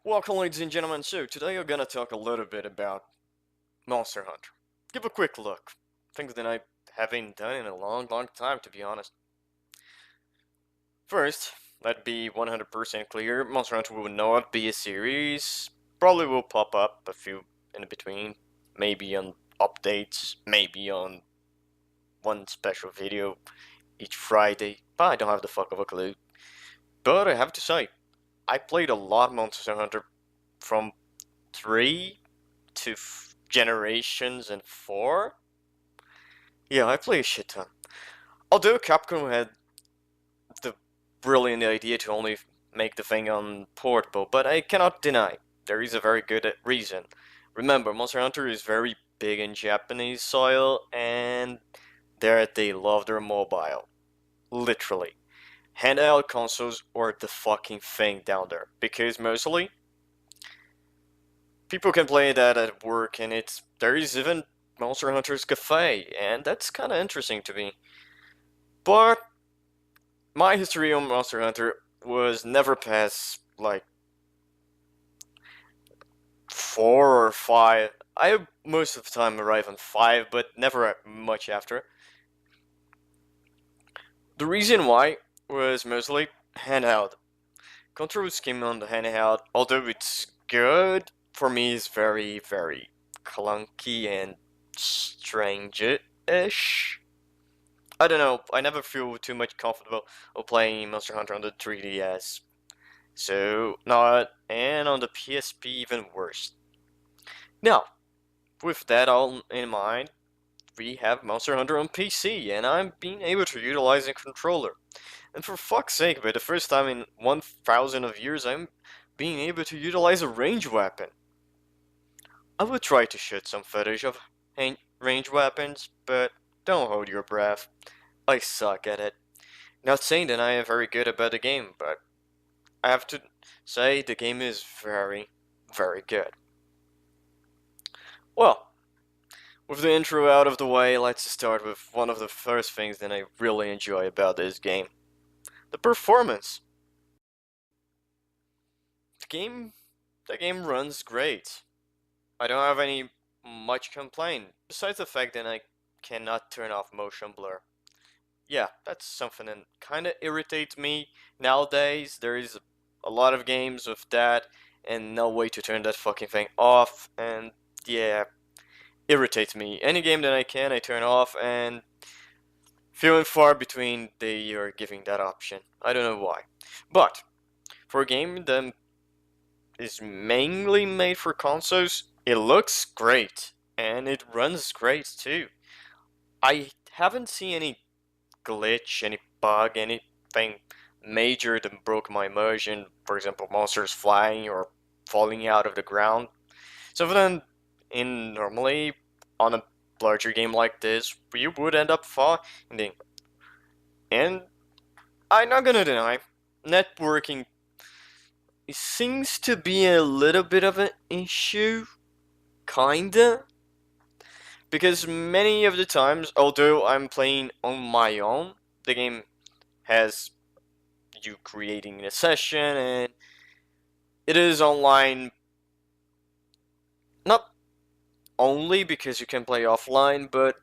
Welcome, ladies and gentlemen. So, today we're gonna talk a little bit about Monster Hunter. Give a quick look. Things that I haven't done in a long time, to be honest. First, let be 100% clear, Monster Hunter will not be a series. Probably will pop up a few in between. Maybe on updates, maybe on one special video each Friday. But I don't have the fuck of a clue. But I have to say, I played a lot of Monster Hunter from 3 to Generations and 4. Yeah, I play a shit ton. Although Capcom had the brilliant idea to only make the thing on portable, but I cannot deny there is a very good reason. Remember, Monster Hunter is very big in Japanese soil, and there they love their mobile. Literally. Handheld consoles are the fucking thing down there, because mostly people can play that at work, and there is even Monster Hunter's Cafe, and that's kind of interesting to me. But my history on Monster Hunter was never past like 4 or 5. I most of the time arrive on 5, but never much after. The reason why was mostly handheld. Control scheme on the handheld, although it's good, for me is very clunky and strange-ish. I don't know, I never feel too much comfortable of playing Monster Hunter on the 3DS. So, not, and on the PSP even worse. Now, with that all in mind, we have Monster Hunter on PC, and I'm being able to utilize a controller. And for fuck's sake, for the first time in 1,000 of years, I'm being able to utilize a range weapon. I would try to shoot some footage of range weapons, but don't hold your breath. I suck at it. Not saying that I am very good about the game, but I have to say the game is very good. Well, with the intro out of the way, let's start with one of the first things that I really enjoy about this game. The performance. The game the game runs great. I don't have any much complaint, besides the fact that I cannot turn off motion blur. Yeah, that's something that kinda irritates me nowadays. There is a lot of games with that and no way to turn that fucking thing off, and yeah, irritates me. Any game that I can, I turn off, and few and far between they are giving that option. I don't know why. But for a game that is mainly made for consoles, it looks great and it runs great too. I haven't seen any glitch, any bug, anything major that broke my immersion. For example, monsters flying or falling out of the ground. So then, in normally on a larger game like this, you would end up finding. And I'm not gonna deny, networking seems to be a little bit of an issue, kinda. Because many of the times, although I'm playing on my own, the game has you creating a session and it is online not only because you can play offline, but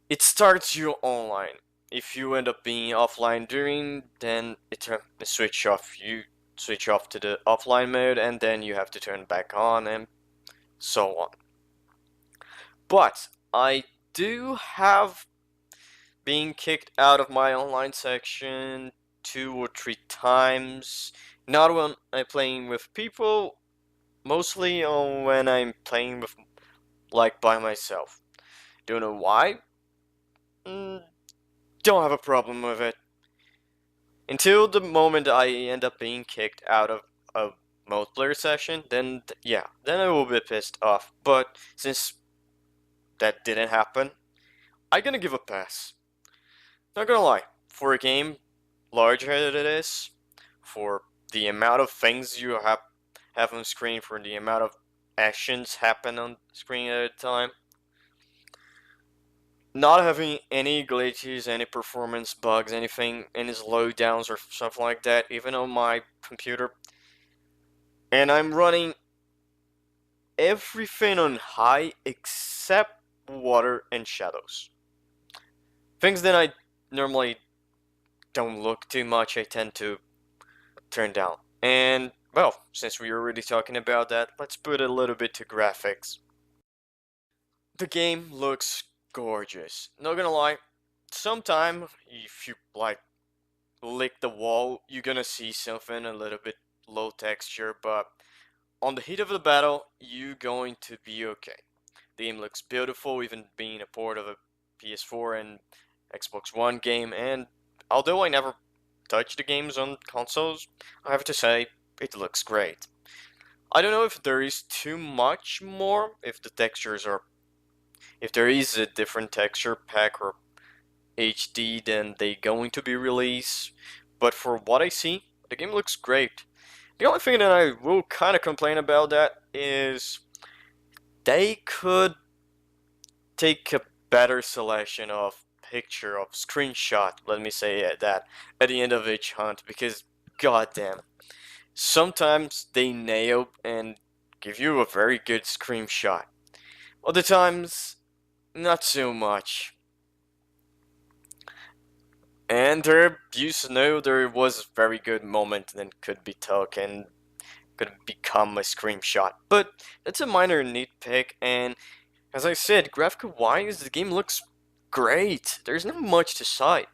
it starts you online. If you end up being offline during, then it switch off. You switch off to the offline mode, and then you have to turn back on, and so on. But I do have been kicked out of my online section 2 or 3 times. Not when I'm playing with people, mostly on when I'm playing with like by myself. Don't know why. Mm, don't have a problem with it. Until the moment I end up being kicked out of a multiplayer session, then yeah, then I will be pissed off. But since that didn't happen, I'm gonna give a pass. Not gonna lie, for a game larger as it is, for the amount of things you have on screen, for the amount of actions happen on screen at a time, not having any glitches, any performance bugs, anything, any slowdowns or something like that, even on my computer, and I'm running everything on high except water and shadows. Things that I normally don't look too much, I tend to turn down. And, well, since we were already talking about that, let's put a little bit to graphics. The game looks gorgeous. Not gonna lie, sometime if you like lick the wall, you're gonna see something a little bit low texture, but on the heat of the battle, you're going to be okay. The game looks beautiful, even being a port of a PS4 and Xbox One game, and although I never touched the games on consoles, I have to say, it looks great. I don't know if there is too much more, if the textures are, if there is a different texture pack or HD, then they going to be released, but for what I see, the game looks great. The only thing that I will kind of complain about that is they could take a better selection of picture of screenshot, let me say that, at the end of each hunt, because goddamn, sometimes they nail and give you a very good screenshot. Other times, not so much. And there used to know there was a very good moment that could be took and could become a screenshot. But that's a minor nitpick, and as I said, graphical wise, the game looks great. There's not much to cite.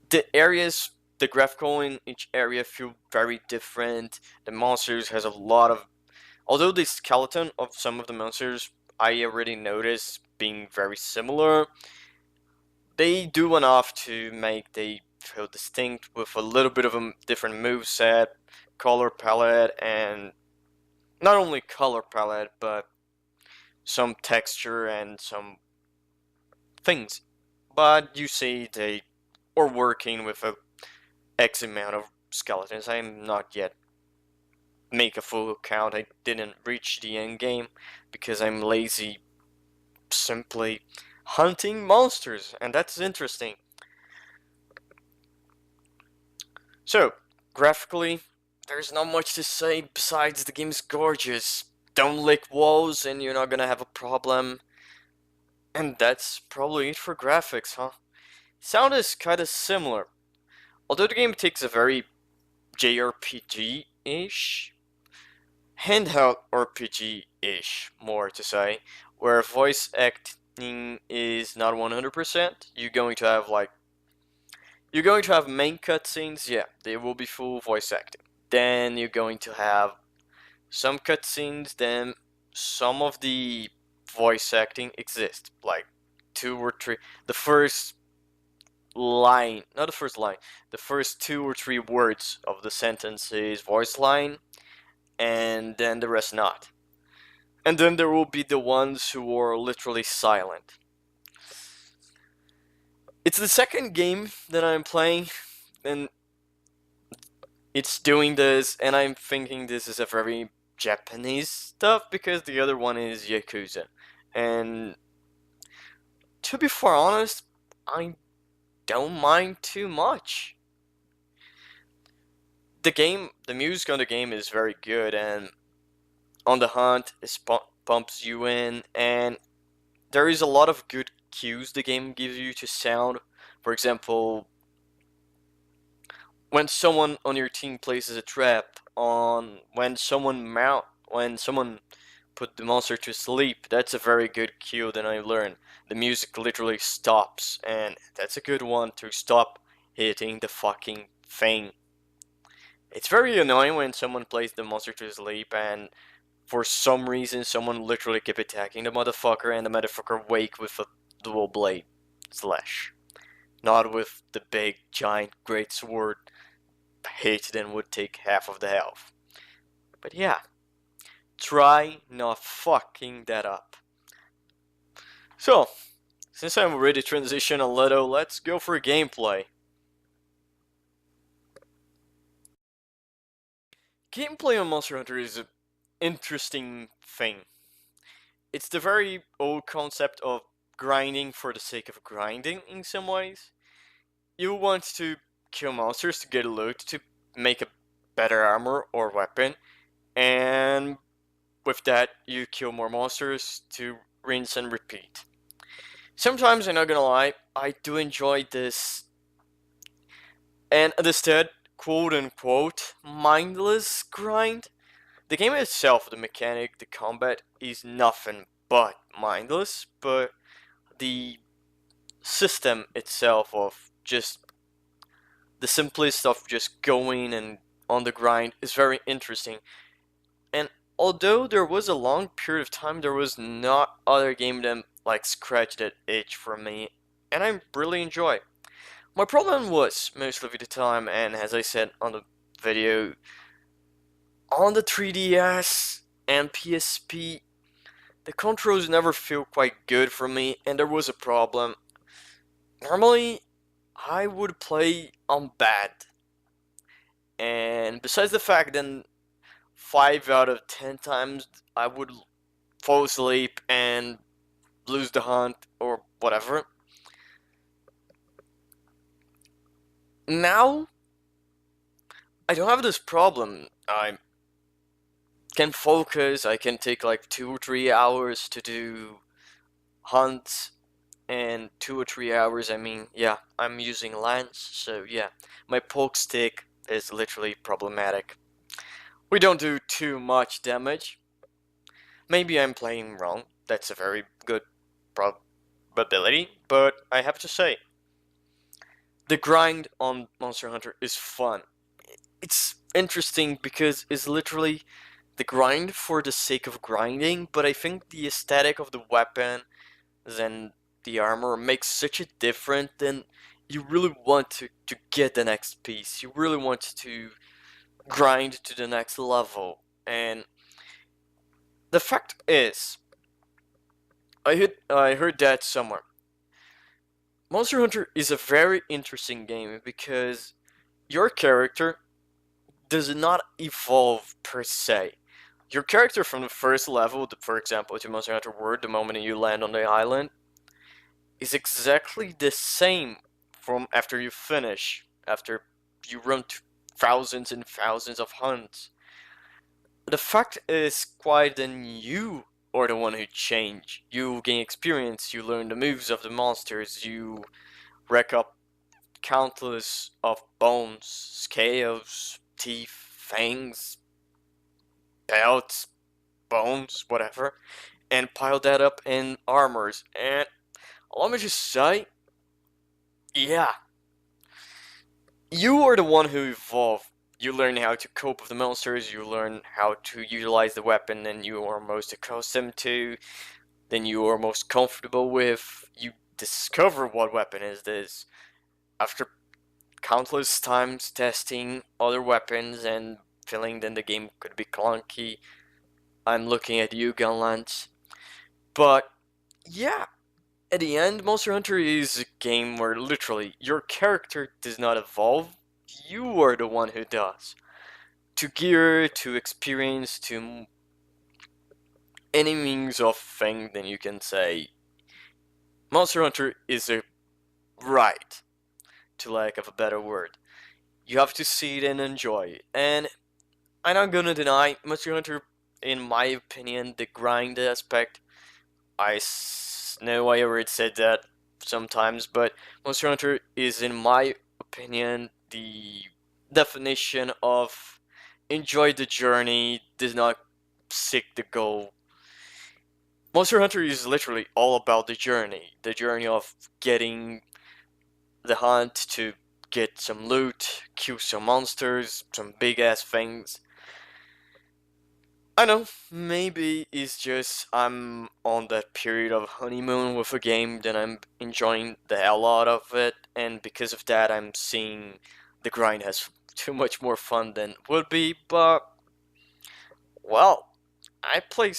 The areas, the graphical in each area feel very different. The monsters has a lot of, although the skeleton of some of the monsters I already noticed being very similar, they do enough to make they feel distinct with a little bit of a different moveset, color palette, and not only color palette, but some texture and some things. But you see they are working with a X amount of skeletons. I'm not yet make a full count. I didn't reach the end game because I'm lazy simply hunting monsters, and that's interesting. So, graphically, there's not much to say besides the game's gorgeous. Don't lick walls and you're not gonna have a problem. And that's probably it for graphics, huh? Sound is kinda similar. Although the game takes a very JRPG-ish, handheld RPG-ish, more to say, where voice acting is not 100%, you're going to have main cutscenes, yeah, they will be full voice acting. Then you're going to have some cutscenes, then some of the voice acting exists, like two or three. The first line, not the first line, the first two or three words of the sentence is voice line, and then the rest not. And then there will be the ones who are literally silent. It's the second game that I'm playing, and it's doing this, and I'm thinking this is a very Japanese stuff because the other one is Yakuza. And to be far honest, I don't mind too much. The music on the game is very good, and on the hunt, it pumps you in, and there is a lot of good cues the game gives you to sound. For example, when someone on your team places a trap, on when someone put the monster to sleep, that's a very good cue that I learned. The music literally stops, and that's a good one to stop hitting the fucking thing. It's very annoying when someone plays the monster to sleep and for some reason someone literally keep attacking the motherfucker and the motherfucker wake with a dual blade slash. Not with the big giant great sword hit then would take half of the health. But yeah, try not fucking that up. So, since I'm ready to transition a little, let's go for gameplay. Gameplay on Monster Hunter is an interesting thing. It's the very old concept of grinding for the sake of grinding in some ways. You want to kill monsters to get loot to make a better armor or weapon, and with that you kill more monsters to rinse and repeat. Sometimes, I'm not gonna lie, I do enjoy this, and instead, quote unquote, mindless grind. The game itself, the mechanic, the combat is nothing but mindless, but the system itself of just the simplest of just going and on the grind is very interesting. And although there was a long period of time there was not other game that like scratched that itch for me, and I really enjoy. My problem was most of the time, and as I said on the video, on the 3DS and PSP, the controls never feel quite good for me, and there was a problem. Normally, I would play on bad, and besides the fact that 5 out of 10 times I would fall asleep and lose the hunt or whatever. Now, I don't have this problem. I can focus, I can take like 2 or 3 hours to do hunts, and 2 or 3 hours, I mean, yeah, I'm using lance, so yeah, my poke stick is literally problematic. We don't do too much damage. Maybe I'm playing wrong, that's a very good probability, but I have to say, the grind on Monster Hunter is fun. It's interesting because it's literally the grind for the sake of grinding, but I think the aesthetic of the weapon and the armor makes such a difference, then you really want to get the next piece. You really want to grind to the next level. And the fact is, I heard that somewhere. Monster Hunter is a very interesting game because your character does not evolve per se. Your character from the first level, for example, to Monster Hunter World, the moment you land on the island, is exactly the same from after you finish, after you run thousands and thousands of hunts. The fact is quite then you are the one who change. You gain experience, you learn the moves of the monsters, you rack up countless of bones, scales, teeth, fangs, belts, bones, whatever, and pile that up in armors. And let me just say, yeah, you are the one who evolved. You learn how to cope with the monsters, you learn how to utilize the weapon that you are most accustomed to, then you are most comfortable with. You discover what weapon is this after countless times testing other weapons and feeling that the game could be clunky. I'm looking at you, Gunlance. But yeah, at the end, Monster Hunter is a game where literally your character does not evolve, you are the one who does. To gear, to experience, to any means of thing, then you can say Monster Hunter is a ride, to lack of a better word. You have to see it and enjoy it. And I'm not gonna deny Monster Hunter, in my opinion, the grind aspect. Know I already said that sometimes, but Monster Hunter is, in my opinion, the definition of enjoy the journey, does not seek the goal. Monster Hunter is literally all about the journey of getting the hunt to get some loot, kill some monsters, some big ass things. I know, maybe it's just I'm on that period of honeymoon with a game that I'm enjoying the hell out of it, and because of that I'm seeing the grind has too much more fun than would be, but well, I play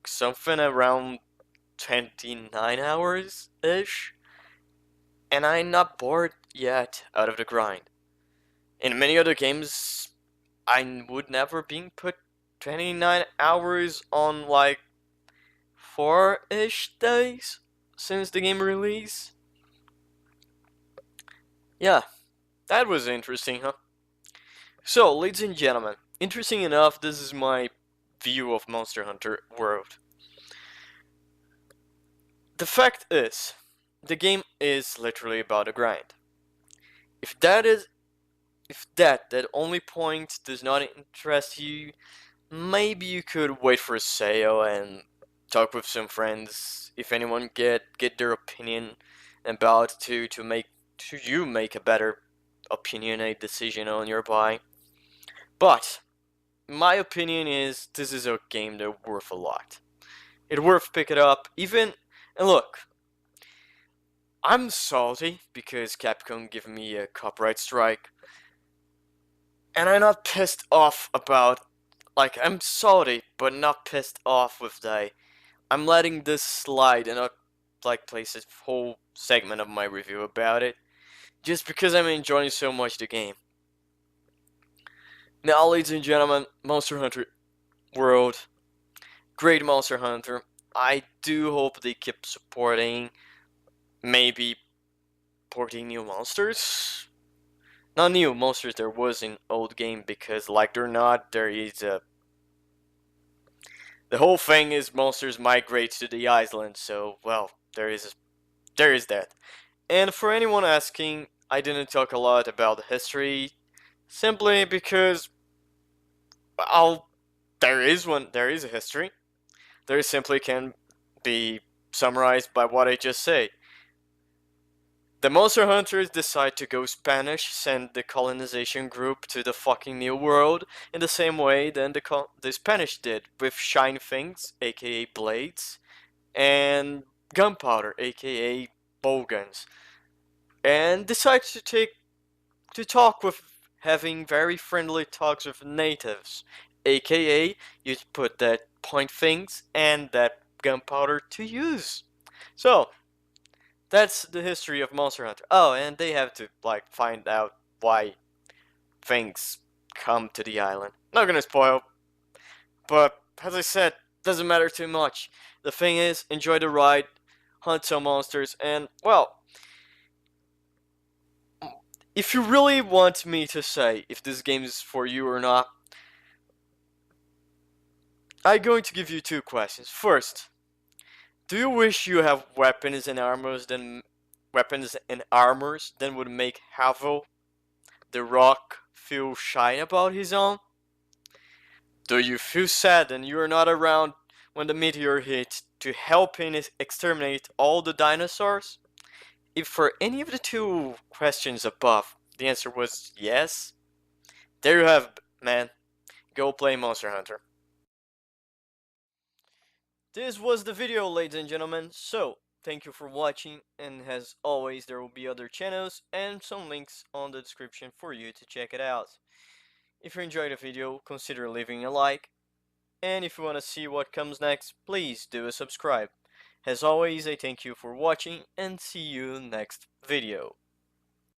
something around 29 hours-ish, and I'm not bored yet out of the grind. In many other games, I would never be put 29 hours on like 4-ish days since the game release. Yeah, that was interesting, huh? So, ladies and gentlemen, interesting enough, this is my view of Monster Hunter World. The fact is, the game is literally about a grind. If that only point does not interest you, maybe you could wait for a sale and talk with some friends. If anyone get their opinion about to you make a better opinion, a decision on your buy. But my opinion is this is a game that worth a lot. It worth pick it up even. And look, I'm salty because Capcom gave me a copyright strike, and I'm not pissed off about, like, I'm salty but not pissed off with that. I'm letting this slide and not like place a whole segment of my review about it just because I'm enjoying so much the game. Now, ladies and gentlemen, Monster Hunter World, great Monster Hunter. I do hope they keep supporting, maybe porting new monsters. Not new monsters there was in old game, because like it or not, there is a the whole thing is monsters migrate to the island. So well, there is that. And for anyone asking, I didn't talk a lot about the history, simply because I'll there is a history. There simply can be summarized by what I just said. The Monster Hunters decide to go Spanish, send the colonization group to the fucking New World in the same way than the Spanish did, with shiny things, aka blades, and gunpowder, aka bowguns, and decide to talk with having very friendly talks with natives, aka you put that point things and that gunpowder to use. So that's the history of Monster Hunter. Oh, and they have to like find out why things come to the island. Not gonna spoil, but as I said, doesn't matter too much. The thing is, enjoy the ride, hunt some monsters, and well, if you really want me to say if this game is for you or not, I'm going to give you two questions. First, do you wish you have weapons and armors that would make Havel the Rock feel shy about his own? Do you feel sad and you are not around when the meteor hits to help him exterminate all the dinosaurs? If for any of the two questions above, the answer was yes, there you have it, man. Go play Monster Hunter. This was the video, ladies and gentlemen. So, thank you for watching, and as always, there will be other channels and some links on the description for you to check it out. If you enjoyed the video, consider leaving a like, and if you want to see what comes next, please do a subscribe. As always, I thank you for watching, and see you next video.